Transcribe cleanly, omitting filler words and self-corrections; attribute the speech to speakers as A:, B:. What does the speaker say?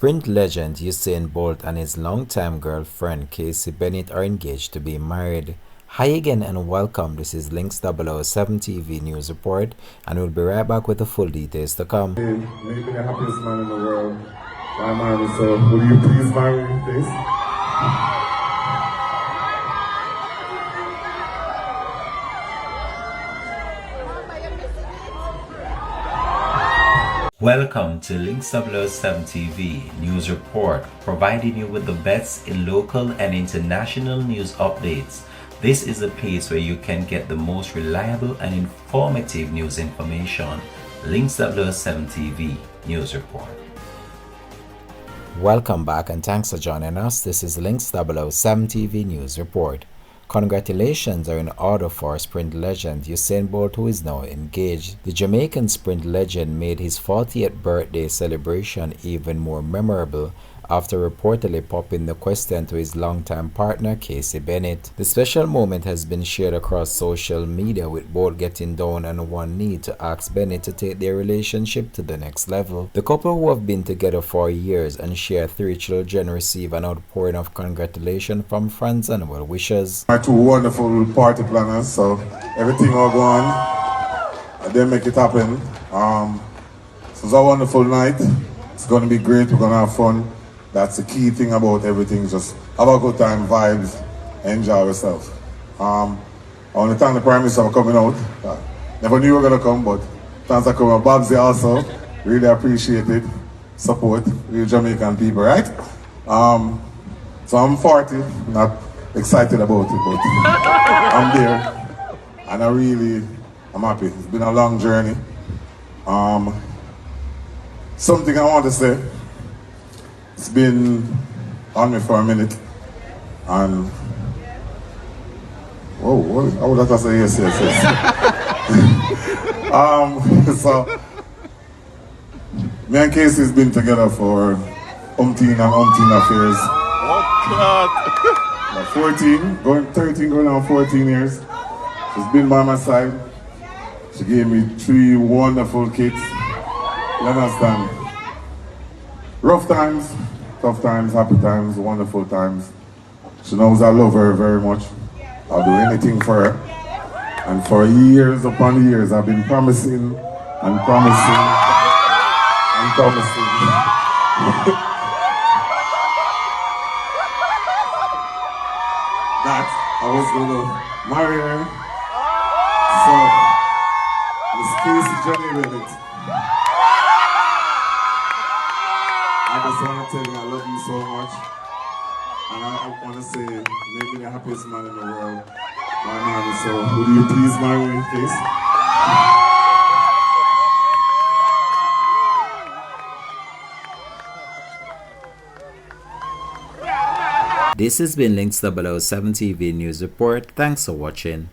A: Sprint legend Usain Bolt and his longtime girlfriend Kasi Bennett are engaged to be married. Hi again and welcome. This is Links 007 TV News Report, and we'll be right back with the full details to come.
B: Maybe the happiest man in the world. My man, so will you please marry me, please?
A: Welcome to Links 007 TV News Report, providing you with the best in local and international news updates. This is a place where you can get the most reliable and informative news information. Links 007 TV News Report. Welcome back and thanks for joining us. This is Links 007 TV News Report. Congratulations are in order for sprint legend Usain Bolt, who is now engaged. The Jamaican sprint legend made his 40th birthday celebration even more memorable after reportedly popping the question to his longtime partner Kasi Bennett. The special moment has been shared across social media, with Bolt getting down on one knee to ask Bennett to take their relationship to the next level. The couple, who have been together for years and share 3 children, receive an outpouring of congratulations from friends and well wishers.
B: My 2 wonderful party planners, so everything will go on. They make it happen. So it's a wonderful night. It's going to be great. We're going to have fun. That's the key thing about everything. Just have a good time, vibes, enjoy yourself. I want to thank the Prime Minister for coming out. Never knew you were going to come, but thanks for coming. Babsy also, really appreciate it. Support, real Jamaican people, right? So I'm 40, not excited about it, but I'm there. And I'm happy. It's been a long journey. Something I want to say. It's been on me for a minute, and I would have to say yes. So me and Casey's been together for umpteen affairs. Oh God! 14, going 13, going on 14 years. She's been by my side. She gave me 3 wonderful kids. You understand? Rough times, tough times, happy times, wonderful times. She knows I love her very much. I'll do anything for her. And for years upon years, I've been promising and promising and promising. That I was going to marry her. So, Miss Kasi Johnny Bennett. I just want to tell you I love you so much, and I want to say, make me the happiest man in the world, my man. So would you please marry me, please?
A: This has been Links 007 TV News Report. Thanks for watching.